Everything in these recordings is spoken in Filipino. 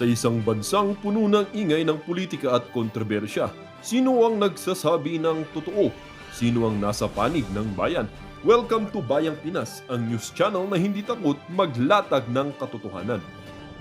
Sa isang bansang puno ng ingay ng politika at kontrobersya, sino ang nagsasabi ng totoo? Sino ang nasa panig ng bayan? Welcome to Bayang Pinas, ang news channel na hindi takot maglatag ng katotohanan.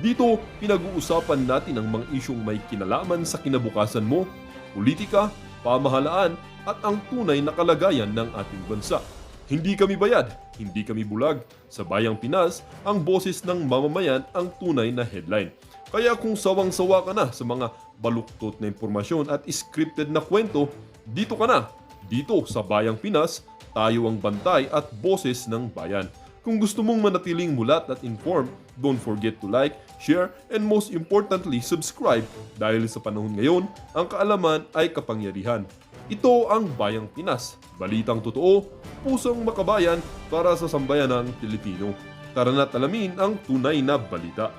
Dito, pinag-uusapan natin ang mga isyong may kinalaman sa kinabukasan mo, politika, pamahalaan at ang tunay na kalagayan ng ating bansa. Hindi kami bayad, hindi kami bulag. Sa Bayang Pinas, ang boses ng mamamayan ang tunay na headline. Kaya kung sawang-sawa ka na sa mga baluktot na impormasyon at scripted na kwento, dito ka na. Dito sa Bayang Pinas, tayo ang bantay at boses ng bayan. Kung gusto mong manatiling mulat at informed, don't forget to like, share, and most importantly, subscribe dahil sa panahon ngayon, ang kaalaman ay kapangyarihan. Ito ang Bayang Pinas, balitang totoo, pusong makabayan para sa sambayanang Pilipino. Tara na't alamin ang tunay na balita.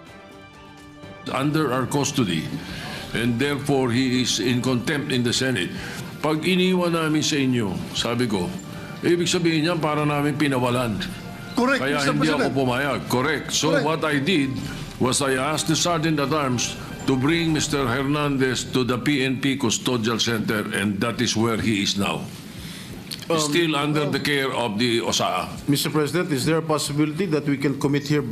Under our custody, and therefore he is in contempt in the Senate. Pag iniwan namin sa inyo, sabi ko, ibig sabihin niyan para namin pinawalan. Correct, Kaya Mr. hindi President. ako pumayag. Correct. So Correct. what I did was I asked the Sergeant at Arms to bring Mr. Hernandez to the PNP Custodial Center, and that is where he is now. Still under the care of the OSAA. Mr. President, is there a possibility that we can commit him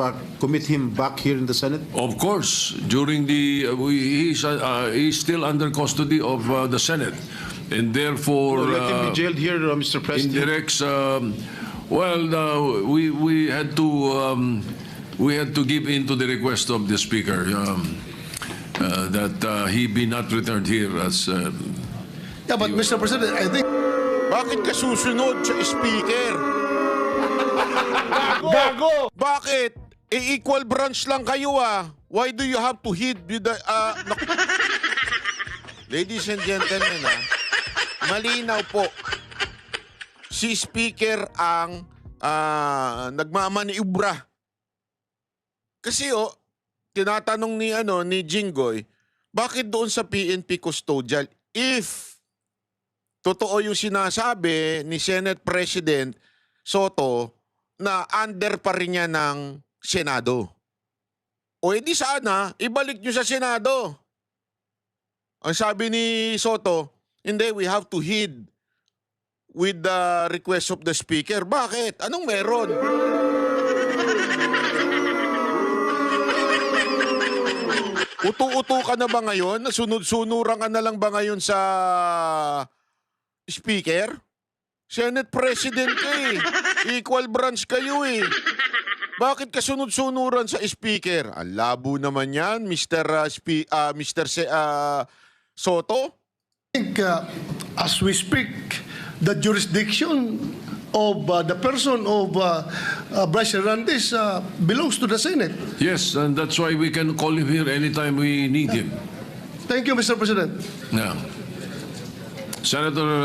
back here in the Senate? Of course, during the he's still under custody of the Senate, and therefore Let him be jailed here, Mr. President. indirects. We had to give in to the request of the Speaker that he be not returned here as. Yeah, but Mr. President, I think... Bakit ka susunod sa speaker? Gago! Bakit? Equal branch lang kayo ah. Why do you have to hid with the... Ladies and gentlemen malinaw po. Si speaker ang nagmamaniubra. Kasi tinatanong ni Jinggoy, bakit doon sa PNP Custodial, if totoo yung sinasabi ni Senate President Soto na under pa rin niya ng Senado. O edi sana, ibalik nyo sa Senado. Ang sabi ni Soto, hindi, we have to heed with the request of the Speaker. Bakit? Anong meron? Utu-utu ka na ba ngayon? Sunod-sunuran ka na lang ba ngayon sa Speaker? Senate President ka eh. Equal branch kayo eh. Bakit ka sunod-sunuran sa Speaker? Ang labo naman yan, Mr. Soto. I think as we speak, the jurisdiction of the person of Bryce Hernandez belongs to the Senate. Yes, and that's why we can call him here anytime we need him. Thank you, Mr. President. Yeah. Senator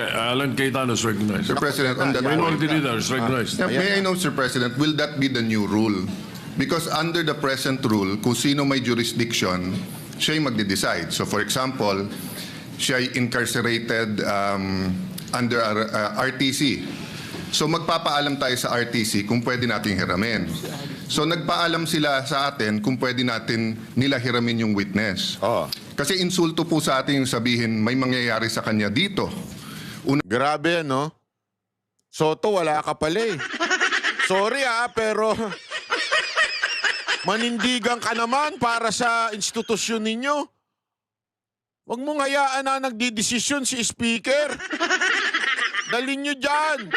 Alan Cayetano is recognized. Mr. President, on that Minority Leader is recognized. may I know, Sir President, will that be the new rule? Because under the present rule, kung sino may jurisdiction, siya'y magde-decide. So for example, siya'y incarcerated under RTC. So magpapaalam tayo sa RTC kung pwede nating hiramin. So nagpaalam sila sa atin kung pwede natin nila hiramin yung witness. Kasi insulto po sa atin yung sabihin may mangyayari sa kanya dito. Grabe, no? Soto, wala ka pala eh. Sorry pero manindigan ka naman para sa institusyon ninyo. Huwag mong hayaan na nagdidesisyon si Speaker. Dalhin nyo dyan.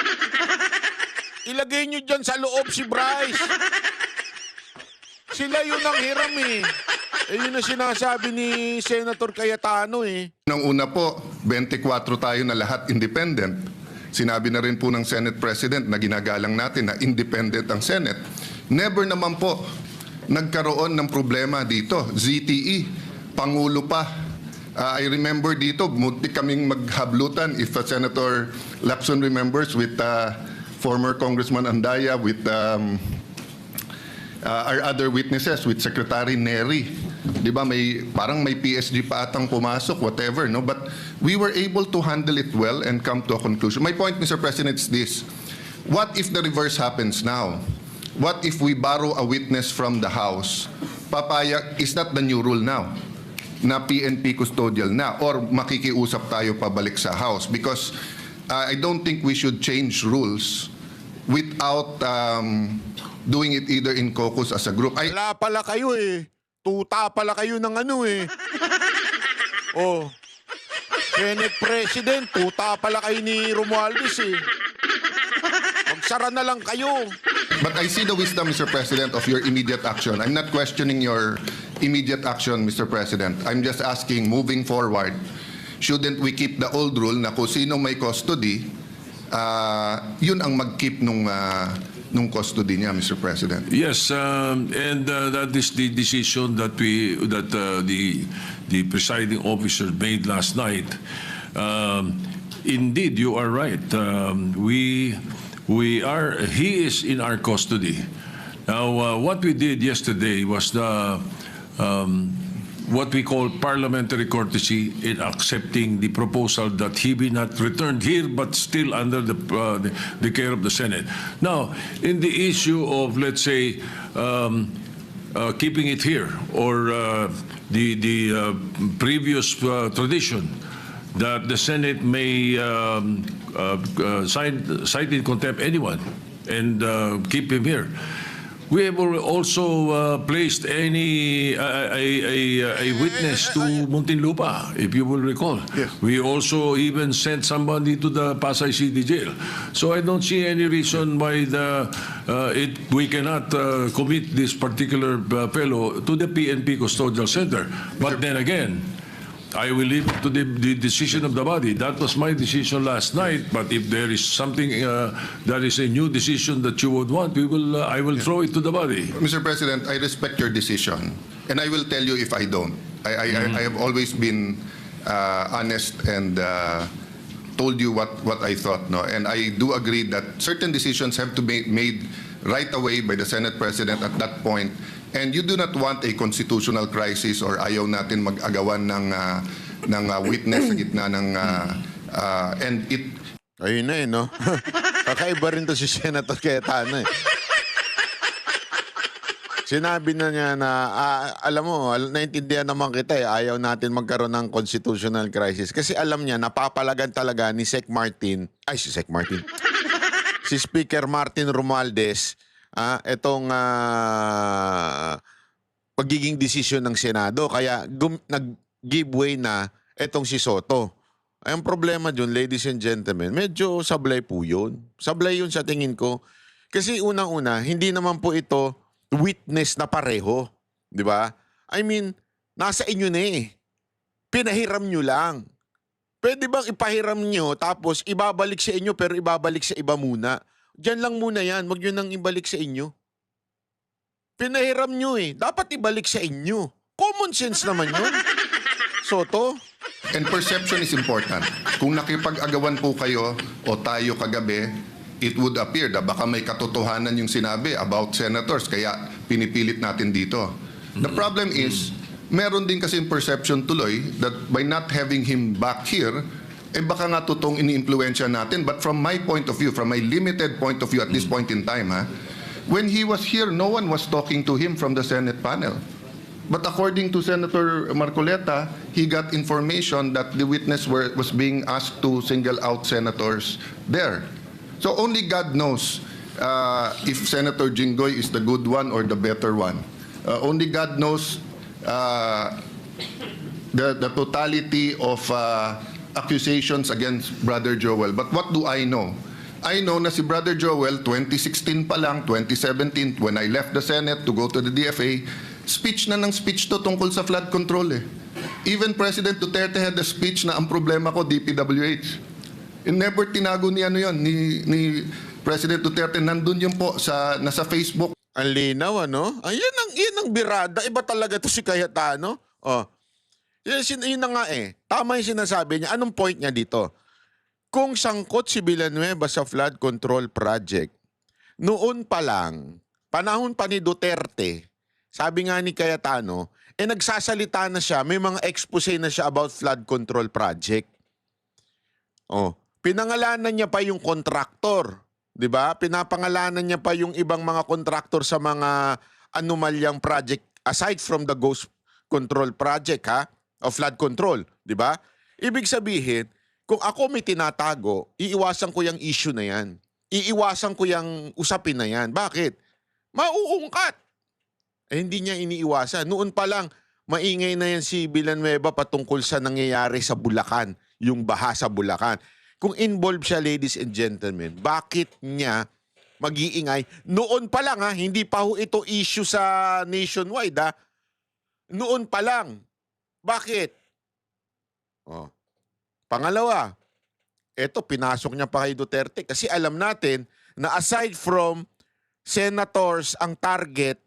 Ilagay nyo dyan sa loob si Bryce. Sila yun ang hiram eh. Yun ang sinasabi ni Senator Cayetano eh. Nang una po, 24 tayo na lahat independent. Sinabi na rin po ng Senate President na ginagalang natin na independent ang Senate. Never naman po nagkaroon ng problema dito. ZTE, Pangulo pa. I remember dito, muntik kaming maghablutan if Senator Lacson remembers with former Congressman Andaya, with our other witnesses, with Secretary Neri. Di ba, parang may PSG pa atang pumasok, whatever, no? But we were able to handle it well and come to a conclusion. My point, Mr. President, is this. What if the reverse happens now? What if we borrow a witness from the House papayag, is that the new rule now? Na PNP custodial na, or makikiusap tayo pabalik sa House? Because I don't think we should change rules without doing it either in caucus as a group. Wala pala kayo eh. Tuta pala kayo ng ano eh. Oh. Senate President, tuta pala kayo ni Romualdez eh. Magsara na lang kayo. But I see the wisdom, Mr. President, of your immediate action. I'm not questioning your immediate action, Mr. President. I'm just asking, moving forward, shouldn't we keep the old rule na kung sino may custody, yun ang mag-keep nung custody niya, Mr. President? Yes, and that is the decision that the presiding officer made last night. Indeed, you are right. He is in our custody. Now, what we did yesterday was what we call parliamentary courtesy in accepting the proposal that he be not returned here but still under the care of the Senate. Now, in the issue of, let's say, keeping it here, or the previous tradition that the Senate may cite in contempt anyone and keep him here. We have also placed a witness to Muntinlupa, if you will recall. Yes. We also even sent somebody to the Pasay City Jail. So I don't see any reason why we cannot commit this particular fellow to the PNP Custodial Center. But then again, I will leave it to the decision of the body. That was my decision last night. But if there is something that is a new decision that you would want, I will throw it to the body. Mr. President, I respect your decision, and I will tell you if I don't. I have always been honest and told you what I thought. No? And I do agree that certain decisions have to be made right away by the Senate President at that point. And you do not want a constitutional crisis or ayaw natin mag-agawan ng witness sa gitna ng and it. Ayun na eh, no? Kakaiba rin to si Senator Cayetano eh. Sinabi na niya na, alam mo, naintindihan naman kita eh, ayaw natin magkaroon ng constitutional crisis. Kasi alam niya, napapalagan talaga ni si Speaker Martin Romualdez, itong pagiging desisyon ng Senado. Kaya nag-give way na itong si Soto. Ay, ang problema dyan, ladies and gentlemen, medyo sablay po yun. Sablay yun sa tingin ko. Kasi unang-una, hindi naman po ito witness na pareho. Di ba? I mean, nasa inyo na eh. Pinahiram nyo lang. Pwede bang ipahiram nyo tapos ibabalik sa inyo pero ibabalik sa iba muna? Diyan lang muna yan. Huwag nyo nang ibalik sa inyo. Pinahiram nyo eh. Dapat ibalik sa inyo. Common sense naman yun. Soto? And perception is important. Kung nakipag-agawan po kayo o tayo kagabi, it would appear na baka may katotohanan yung sinabi about senators, kaya pinipilit natin dito. The problem is, meron din kasi perception tuloy that by not having him back here, baka nga totoong ini-impluensya natin. But from my point of view, from my limited point of view at this point in time, when he was here, no one was talking to him from the Senate panel. But according to Senator Marcoleta, he got information that the witness was being asked to single out senators there. So only God knows if Senator Jinggoy is the good one or the better one. Only God knows the totality of accusations against Brother Joel. But what do I know? I know na si Brother Joel, 2016 pa lang, 2017, when I left the Senate to go to the DFA, speech na ng speech to tungkol sa flood control eh. Even President Duterte had a speech na ang problema ko, DPWH. And never tinago ni ni President Duterte. Nandun yun po, nasa Facebook. Ang linaw, ano? Yan ang birada. Iba talaga to si Cayetano. Oh. Yun na nga eh. Tama yung sinasabi niya. Anong point niya dito? Kung sangkot si Villanueva sa flood control project, noon pa lang, panahon pa ni Duterte, sabi nga ni Cayetano, nagsasalita na siya, may mga expose na siya about flood control project. Oh, pinangalanan niya pa yung contractor, 'di ba? Pinapangalanan niya pa yung ibang mga contractor sa mga anomalyang project aside from the ghost control project o flood control, di ba? Ibig sabihin, kung ako may tinatago, iiwasan ko yung issue na yan. Iiwasan ko yung usapin na yan. Bakit? Mauungkat. Hindi niya iniiwasan. Noon pa lang, maingay na yan si Villanueva patungkol sa nangyayari sa Bulacan, yung baha sa Bulacan. Kung involved siya, ladies and gentlemen, bakit niya mag-iingay? Noon pa lang, hindi pa ho ito issue sa nationwide. Noon pa lang. Bakit? Pangalawa, eto pinasok niya pa kay Duterte kasi alam natin na aside from senators ang target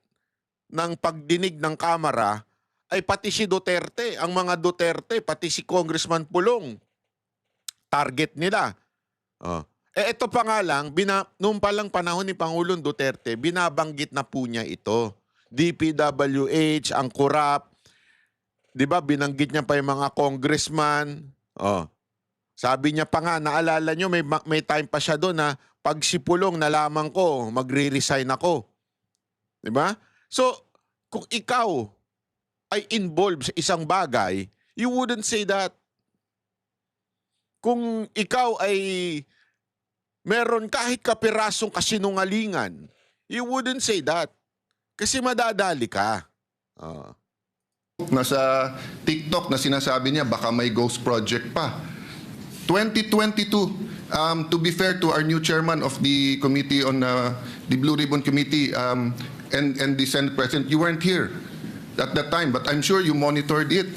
ng pagdinig ng Kamara ay pati si Duterte, ang mga Duterte, pati si Congressman Pulong, target nila. Ito pa nga lang, noong palang panahon ni Pangulong Duterte, binabanggit na po niya ito. DPWH, ang corrupt, di ba, binanggit niya pa yung mga congressman. Sabi niya pa nga, naalala nyo, may time pa siya doon na pag si Pulong nalaman ko, magre-resign ako. Di ba? So, kung ikaw ay involved sa isang bagay, you wouldn't say that. Kung ikaw ay meron kahit kapirasong kasinungalingan, you wouldn't say that. Kasi madadali ka. Nasa TikTok na sinasabi niya baka may ghost project pa. 2022, to be fair to our new chairman of the committee on the Blue Ribbon Committee and the Senate President, you weren't here at that time, but I'm sure you monitored it.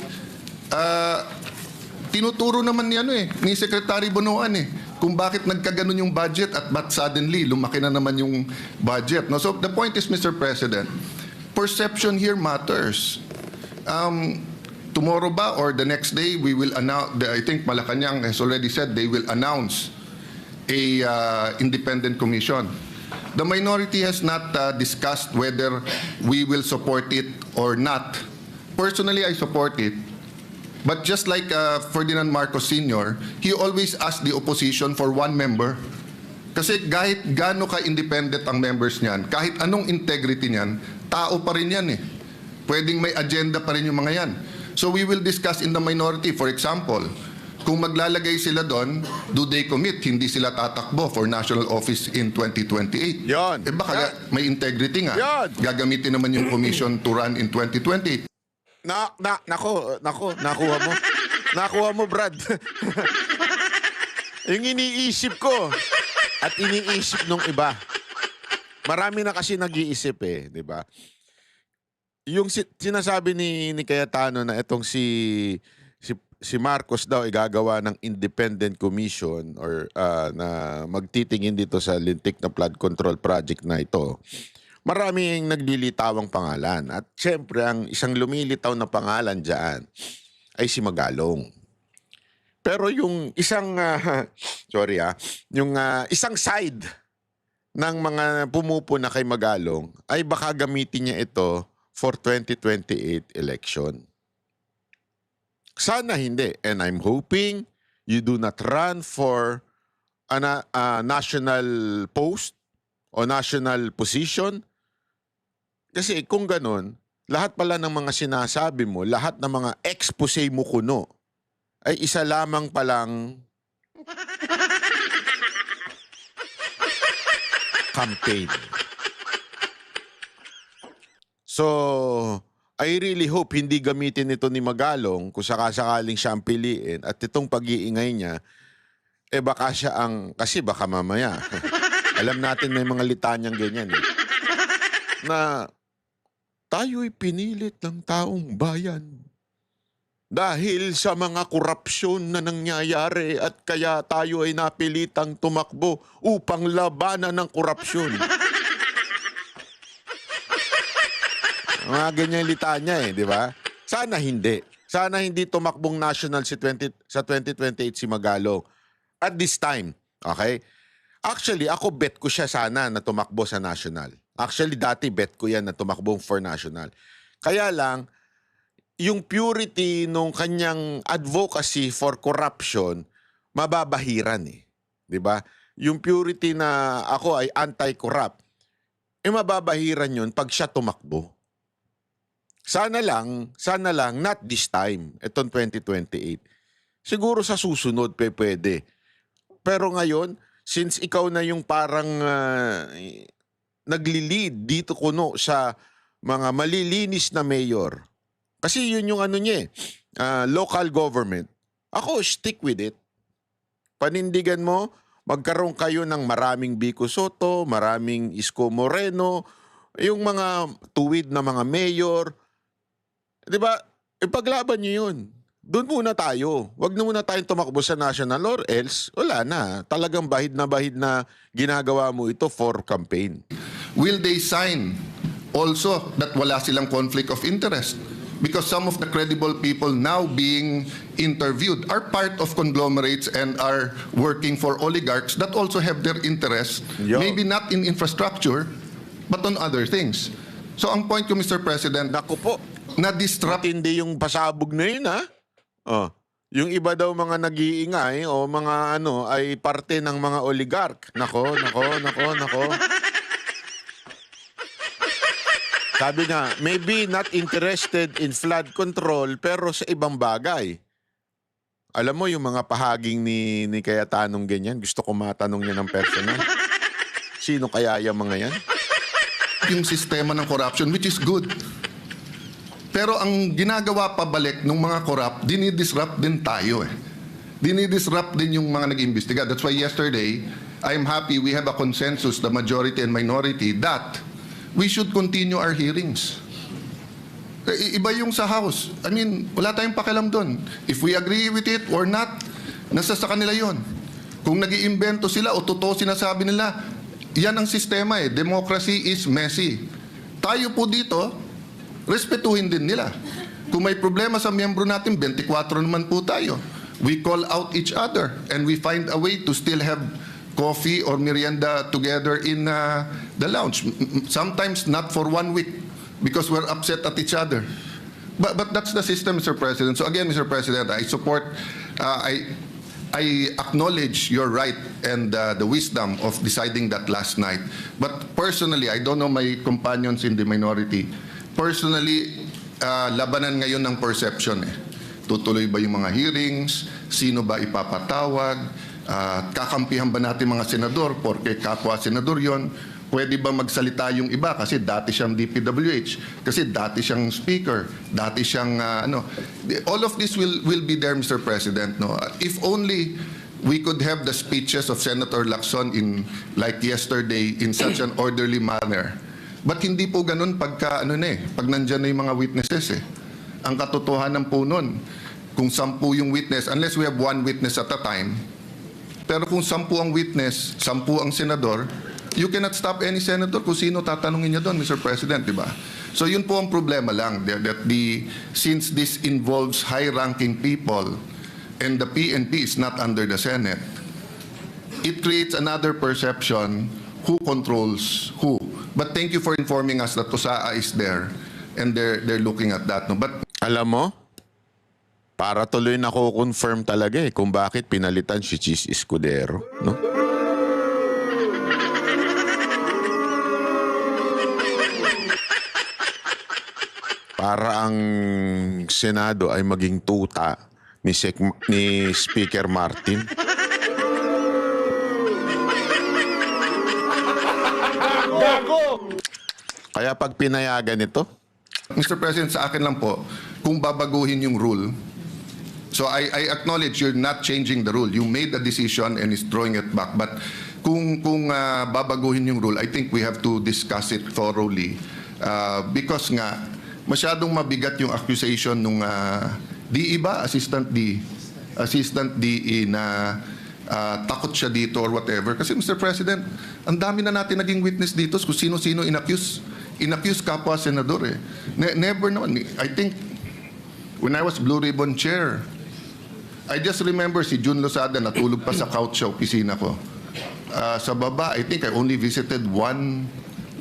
Tinuturo naman ni Secretary Bonoan kung bakit nagkaganon yung budget at ba't suddenly lumaki na naman yung budget. No? So the point is, Mr. President, perception here matters. Tomorrow ba or the next day we will announce, I think Malacanang has already said they will announce a independent commission. The minority has not discussed whether we will support it or not. Personally, I support it. But just like Ferdinand Marcos Sr., he always asked the opposition for one member. Kasi kahit gaano ka-independent ang members niyan, kahit anong integrity niyan, tao pa rin yan Pwedeng may agenda pa rin yung mga yan. So we will discuss in the minority. For example, kung maglalagay sila doon, do they commit? Hindi sila tatakbo for national office in 2028. Yon. Baka may integrity nga. Yon. Gagamitin naman yung commission to run in 2020. Nako, nakuha mo. Nakuha mo, Brad. Yung iniisip ko at iniisip nung iba. Marami na kasi nag-iisip di ba? Yung sinasabi ni Cayetano na itong si Marcos daw igagawa ng independent commission or na magtitingin dito sa lintik na flood control project na ito. Maraming naglilitawang pangalan. At syempre, ang isang lumilitaw na pangalan dyan ay si Magalong. Pero yung isang, yung isang side ng mga pumupuna kay Magalong ay baka gamitin niya ito for 2028 election. Sana hindi. And I'm hoping you do not run for a national post o national position. Kasi kung ganun, lahat pala ng mga sinasabi mo, lahat ng mga expose mo kuno, ay isa lamang palang campaign. So, I really hope hindi gamitin ito ni Magalong kung sakasakaling siya ang piliin at itong pag-iingay niya, baka siya kasi baka mamaya. Alam natin may mga litanyang ganyan na tayo'y pinilit ng taong bayan dahil sa mga korupsyon na nangyayari at kaya tayo ay napilitang tumakbo upang labanan ng korupsyon. Mga ganyan litanya di ba? Sana hindi. Sana hindi tumakbong national sa 2028 si Magalong. At this time, okay? Actually, ako bet ko siya sana na tumakbo sa national. Actually, dati bet ko yan na tumakbong for national. Kaya lang, yung purity nung kanyang advocacy for corruption, mababahiran di ba? Yung purity na ako ay anti-corrupt, mababahiran yun pag siya tumakbo. sana lang, not this time, itong 2028. Siguro sa susunod pwede. Pero ngayon, since ikaw na yung parang nagli-lead dito kuno sa mga malilinis na mayor. Kasi yun yung ano niya local government. Ako, stick with it. Panindigan mo, magkaroon kayo ng maraming Vico Soto, maraming Isko Moreno, yung mga tuwid na mga mayor. Di ba? Ipaglaban nyo yun. Doon muna tayo. Huwag na muna tayong tumakbo sa national or else, wala na. Talagang bahid na ginagawa mo ito for campaign. Will they sign also that wala silang conflict of interest? Because some of the credible people now being interviewed are part of conglomerates and are working for oligarchs that also have their interests, Yo. maybe not in infrastructure, but on other things. So ang point ko, Mr. President, Naku po, na-disrupt matindi yung pasabog na yun, ha? Oh. Yung iba daw mga nag-iingay o mga ano ay parte ng mga oligarch. Nako. Sabi nga, maybe not interested in flood control pero sa ibang bagay. Alam mo yung mga pahaging ni Kayatanong ganyan, gusto ko matanong niya ng personal. Sino kaya yung mga yan? yung sistema ng corruption, which is good. Pero ang ginagawa pabalik ng mga corrupt, dinidisrupt din tayo eh. Dinidisrupt din yung mga nag-imbestiga. That's why yesterday, I'm happy we have a consensus, the majority and minority, that we should continue our hearings. Iba yung sa House. I mean, wala tayong pakialam doon. If we agree with it or not, nasa sa kanila yon. Kung nag-iimbento sila o totoo sinasabi nila, yan ang sistema eh. Democracy is messy. Tayo po dito, respetuhin din nila. Kung may problema sa miyembro natin, 24 naman po tayo. We call out each other and we find a way to still have coffee or merienda together in the lounge. Sometimes not for 1 week because we're upset at each other. But that's the system, Mr. President. So again, Mr. President, I support, I acknowledge your right and the wisdom of deciding that last night. But personally, I don't know my companions in the minority. Personally, labanan ngayon ng perception eh. Tutuloy ba yung mga hearings? Sino ba ipapatawag? Kakampihan ba natin mga senador? Porque kapwa senador yon. Pwede ba magsalita yung iba? Kasi dati siyang DPWH. Kasi dati siyang speaker. Dati siyang all of this will be there, Mr. President. No? If only we could have the speeches of Senator Lacson in like yesterday in such an orderly manner. But hindi po ganun pagka pag nandyan na yung mga witnesses eh. Ang katotohanan po nun, kung 10 yung witness, unless we have 1 witness at a time, pero kung 10 ang witness, 10 ang senador, you cannot stop any senator kung sino tatanungin niya doon, Mr. President, di ba? So yun po ang problema lang, that since this involves high-ranking people and the PNP is not under the Senate, it creates another perception who controls who. But thank you for informing us that TUSAA is there and they're looking at that. No? But Alam mo, para tuloy na confirm talaga eh kung bakit pinalitan si Chis Escudero, no? Para ang Senado ay maging tuta ni Speaker Martin. Kaya pag pinayagan ito, Mr. President, sa akin lang po, kung babaguhin yung rule, so I acknowledge you're not changing the rule. You made the decision and is throwing it back. But kung babaguhin yung rule, I think we have to discuss it thoroughly. Because nga, masyadong mabigat yung accusation nung DE ba? Assistant DE na takot siya dito or whatever. Kasi Mr. President, ang dami na natin naging witness dito kung sino-sino inaccuse kapwa senador eh. Never naman. I think when I was Blue Ribbon Chair, I just remember si Jun Losada natulog pa sa couch sa opisina ko. Sa baba, I think I only visited one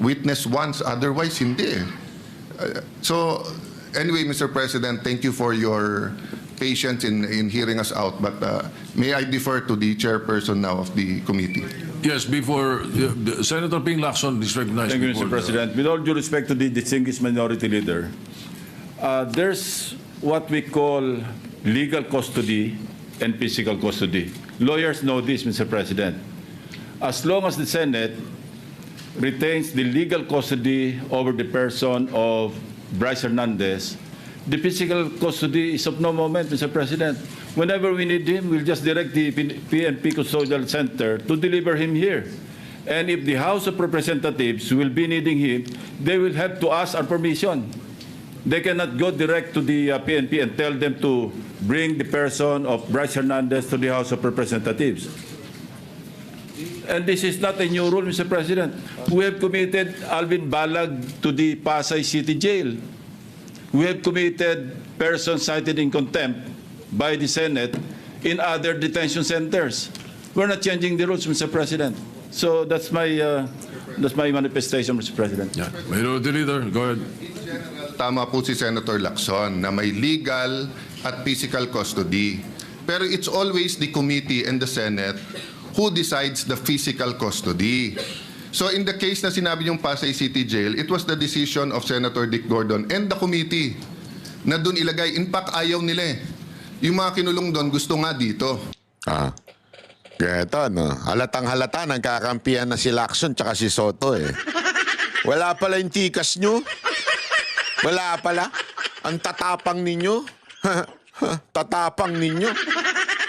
witness once. Otherwise, hindi eh. So, anyway, Mr. President, thank you for your patience in hearing us out. But may I defer to the chairperson now of the committee. Yes, before Senator Ping Lacson is recognized. Thank you, before Mr. President. With all due respect to the distinguished minority leader, There's what we call legal custody and physical custody. Lawyers know this, Mr. President. As long as the Senate retains the legal custody over the person of Bryce Hernandez, the physical custody is of no moment, Mr. President. Whenever we need him, we'll just direct the PNP Custodial Center to deliver him here. And if the House of Representatives will be needing him, they will have to ask our permission. They cannot go direct to the PNP and tell them to bring the person of Bryce Hernandez to the House of Representatives. And this is not a new rule, Mr. President. We have committed Alvin Balag to the Pasay City Jail. We have committed persons cited in contempt by the Senate in other detention centers. We're not changing the rules, Mr. President. So that's my manifestation, Mr. President. Yeah. Minority Leader, go ahead. Tama po si Senator Lacson na may legal at physical custody. Pero it's always the committee and the Senate who decides the physical custody. So in the case na sinabi yung Pasay City Jail, it was the decision of Senator Dick Gordon and the committee na doon ilagay. In fact, ayaw nila eh. Yung mga kinulong doon, gusto nga dito. Eto, no? Halatang-halata, nagkakampihan na si Lacson tsaka si Soto eh. Wala pala yung tikas nyo. Wala pala. Ang tatapang ninyo. Tatapang ninyo.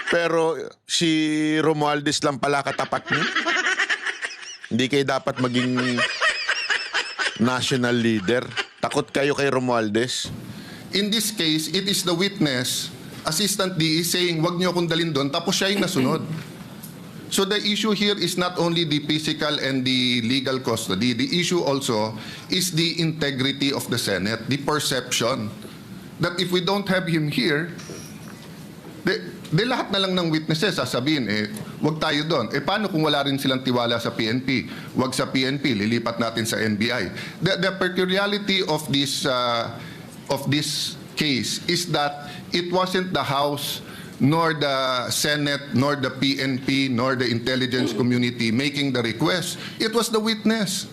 Pero si Romualdez lang pala katapat nyo. Hindi kayo dapat maging national leader. Takot kayo kay Romualdez. In this case, it is the witness, Assistant DE, saying, wag niyo akong dalhin doon, tapos siya yung nasunod. So the issue here is not only the physical and the legal custody. The issue also is the integrity of the Senate, the perception that if we don't have him here, de lahat na lang ng witnesses sasabihin, wag tayo doon. Paano kung wala rin silang tiwala sa PNP? Wag sa PNP, lilipat natin sa NBI. The peculiarity of this case is that it wasn't the House nor the Senate, nor the PNP, nor the intelligence community making the request. It was the witness.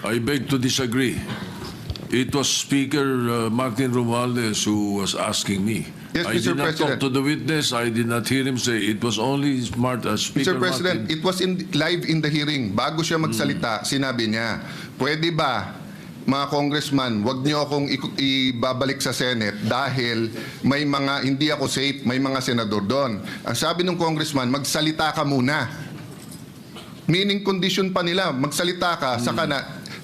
I beg to disagree. It was Speaker Martin Romualdez who was asking me. Yes, I Mr. did not talk President. to the witness. I did not hear him say it was only Speaker Mr. President, Martin. it was live in the hearing. Bago siya magsalita, sinabi niya, pwede ba, mga congressman, wag niyo akong ibabalik sa Senate dahil may mga, hindi ako safe, may mga senador doon. Ang sabi ng congressman, magsalita ka muna. Meaning condition pa nila, magsalita ka, saka na.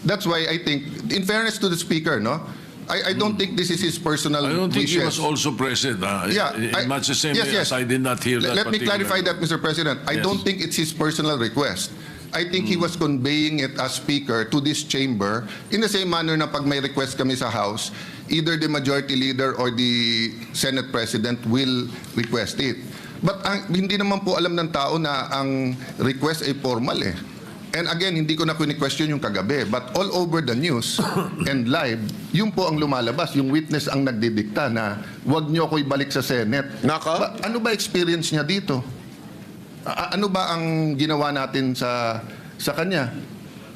That's why I think, in fairness to the speaker, no, I don't think this is his personal I don't think he was wishes. also present. Yeah, much the same yes, way yes. as I did not hear that. Let me particular- clarify that, Mr. President. I Yes. don't think it's his personal request. I think he was conveying it as speaker to this chamber in the same manner na pag may request kami sa House, either the majority leader or the Senate President will request it. But hindi naman po alam ng tao na ang request ay formal eh. And again, hindi ko na question yung kagabi. But all over the news and live, yun po ang lumalabas. Yung witness ang nagdidikta na wag niyo ako ibalik sa Senate. Naka? Ano ba experience niya dito? Ano ba ang ginawa natin sa kanya?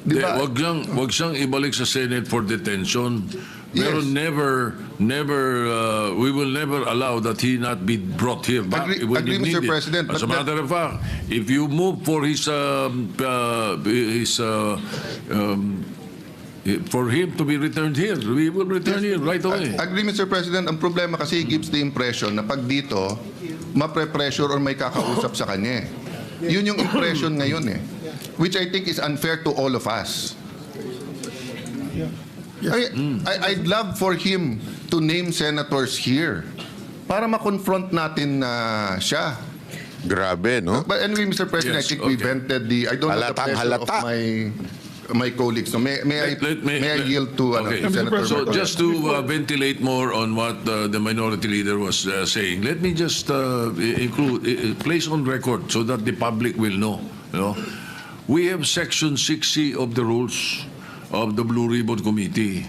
Di ba? Wag siyang ibalik sa Senate for detention. Pero Yes. we will never allow that he not be brought here back when Agree, he Mr. needed. President, As a but that- matter of fact, if you move for for him to be returned here, we will return here right away. Agree, Mr. President. Ang problema kasi he gives the impression na pag dito, mapre-pressure or may kakausap sa kanya. Yun yung impression ngayon eh. Which I think is unfair to all of us. I'd love for him to name senators here para ma-confront natin siya. Grabe, no? But anyway, Mr. President, Yes, I think we okay. vented I don't know the Halatang pressure halata. of my colleagues. So may I yield to Okay. Senator So Marcoleta? just to ventilate more on what the minority leader was saying, let me just place on record so that the public will know. You know, we have Section 6C of the rules of the Blue Ribbon Committee.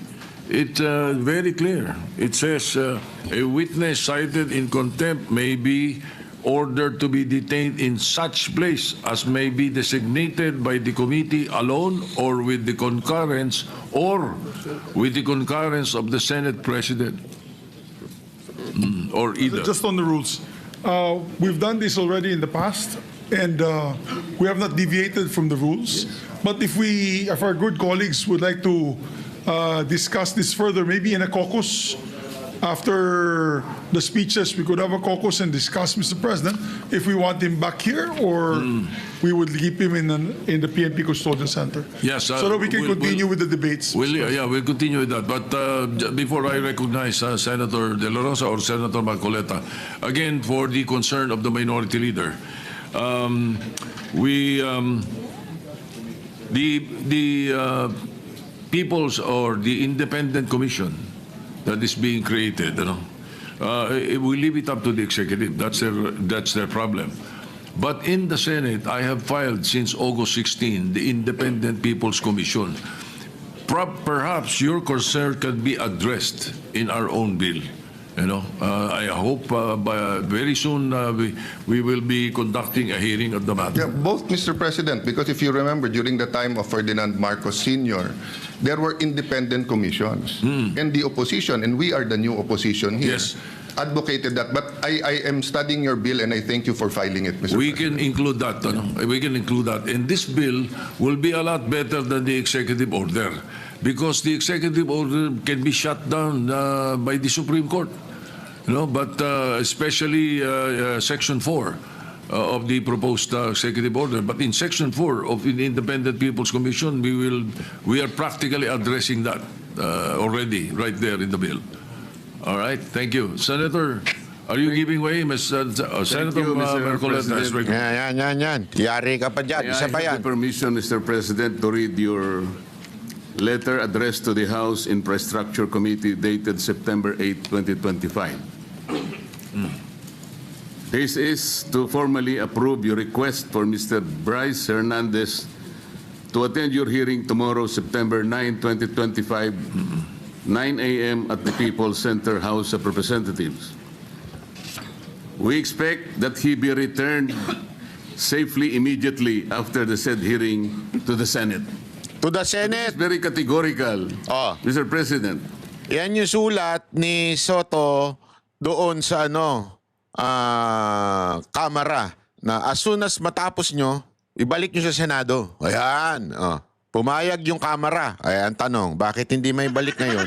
It's very clear. It says a witness cited in contempt may be ordered to be detained in such place as may be designated by the committee alone or with the concurrence of the Senate President. Or either. Just on the rules. We've done this already in the past, and we have not deviated from the rules. But if our good colleagues would like to discuss this further, maybe in a caucus, after the speeches, we could have a caucus and discuss, Mr. President, if we want him back here or we would keep him in the PNP Custodial Center. Yes, so that we can continue with the debates. We'll continue with that. But before I recognize Senator De La Rosa or Senator Marcoleta, again, for the concern of the minority leader, the People's or the Independent Commission that is being created, we leave it up to the executive. That's their problem. But in the Senate, I have filed since August 16 the Independent People's Commission. Perhaps your concern can be addressed in our own bill. I hope very soon we will be conducting a hearing of the matter. Yeah, both, Mr. President, because if you remember, during the time of Ferdinand Marcos Sr., there were independent commissions. And the opposition, and we are the new opposition here, Yes. advocated that. But I am studying your bill, and I thank you for filing it, Mr. We President. can include that. We can include that. And this bill will be a lot better than the executive order because the executive order can be shut down by the Supreme Court. But especially Section 4 of the proposed executive order. But in Section 4 of the Independent People's Commission, we are practically addressing that already right there in the bill. All right, thank you. Senator, are you giving way? Senator you, Mr. Marcoleta is President. Yan. Yari ka pa dyan. Isa pa I yan. have the permission, Mr. President, to read your letter addressed to the House Infrastructure Committee dated September 8, 2025. This is to formally approve your request for Mr. Bryce Hernandez to attend your hearing tomorrow, September 9, 2025, 9 a.m. at the People's Center House of Representatives. We expect that he be returned safely immediately after the said hearing to the Senate. To the Senate. It's very categorical, Mr. President. Yan yung sulat ni Soto doon sa Kamara na as soon as matapos nyo, ibalik nyo sa Senado. Ayan. Pumayag yung Kamara. Ayan, tanong, bakit hindi may balik ngayon?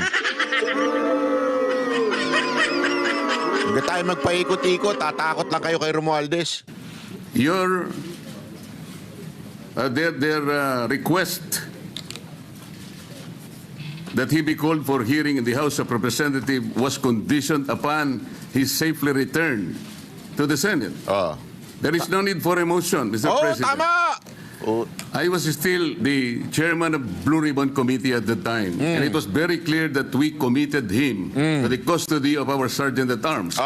Hindi tayo magpaikot-ikot, tatakot lang kayo kay Romualdez. Their request that he be called for hearing in the House of Representatives was conditioned upon his safely return to the Senate. There is no need for a motion, Mr. President. Tama! I was still the chairman of Blue Ribbon Committee at the time, and it was very clear that we committed him to the custody of our Sergeant at Arms.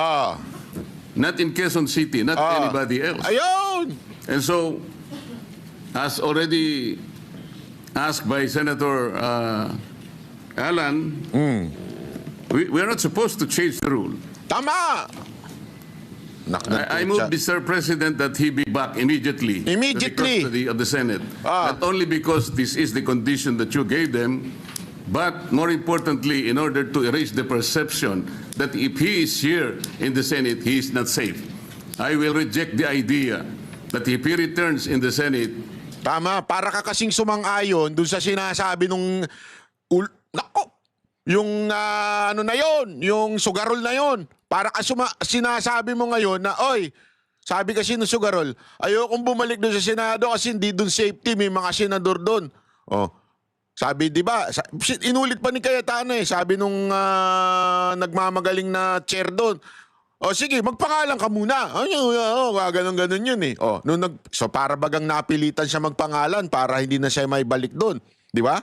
Not in Quezon City, not anybody else. Ayun! And so, as already asked by Senator Alan, we are not supposed to change the rule. Tama! I move, Mr. President, that he be back immediately to the custody of the Senate. Not only because this is the condition that you gave them, but more importantly, in order to erase the perception that if he is here in the Senate, he is not safe. I will reject the idea that if he returns in the Senate. Tama, para ka kasing sumang-ayon dun sa sinasabi nung yung na yon, yung sugarol na yon. Para ka sinasabi mo ngayon na, oy, sabi kasi ng sugarol, ayokong bumalik doon sa Senado kasi hindi doon safety, may mga senador doon. Sabi, di ba, inulit pa ni Cayetano sabi nung nagmamagaling na chair doon, sige, magpangalan ka muna. Ganun-ganun yun so para bagang napilitan siya magpangalan para hindi na siya may balik doon. Di ba?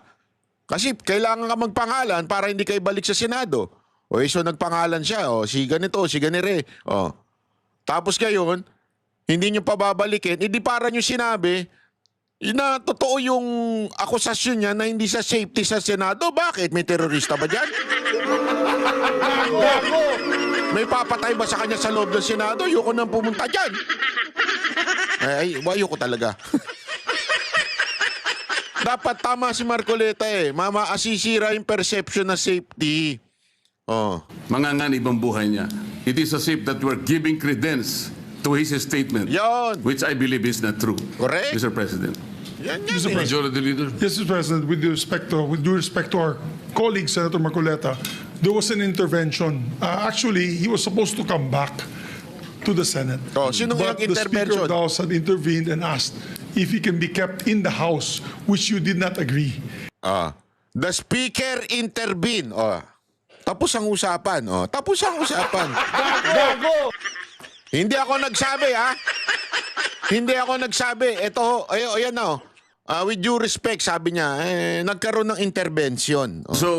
Kasi kailangan ka magpangalan para hindi kayo balik sa Senado. So nagpangalan siya. Si ganito, si ganire. Tapos ngayon, hindi nyo pababalikin. Hindi para nyo sinabi na totoo yung akusasyon niya na hindi sa safety sa Senado. Bakit? May terorista ba dyan? May papatay ba sa kanya sa loob ng Senado? Ayoko nang pumunta dyan. Ay, ayoko talaga. Dapat tama si Marcoleta eh. Asisira yung perception na safety. Oh. Manganganib ang buhay niya. It is as if that we're giving credence to his statement, Yon. which I believe is not true. Correct. Mr. President. Yan Mr. eh. Majority Leader. Yes, Mr. President, with due respect to our colleague, Senator Marcoleta, there was an intervention. Actually, he was supposed to come back to the Senate. Oh, sinong But the Speaker intervention? of the House had intervened and asked if he can be kept in the House, which you did not agree. The Speaker intervene. Oh. Tapos ang usapan. Oh. Tapos ang usapan. Gago! Hindi ako nagsabi, ha? Hindi ako nagsabi. Ito, ayan na, with due respect, sabi niya, nagkaroon ng intervention. Oh. So,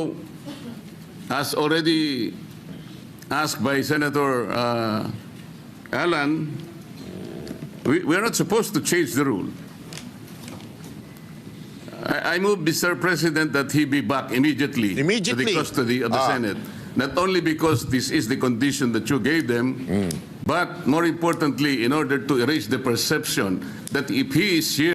as already asked by Senator Alan, we are not supposed to change the rule. I move, Mr. President, that he be back immediately to Immediately. the custody of the Senate. Not only because this is the condition that you gave them, but more importantly, in order to erase the perception that if he is here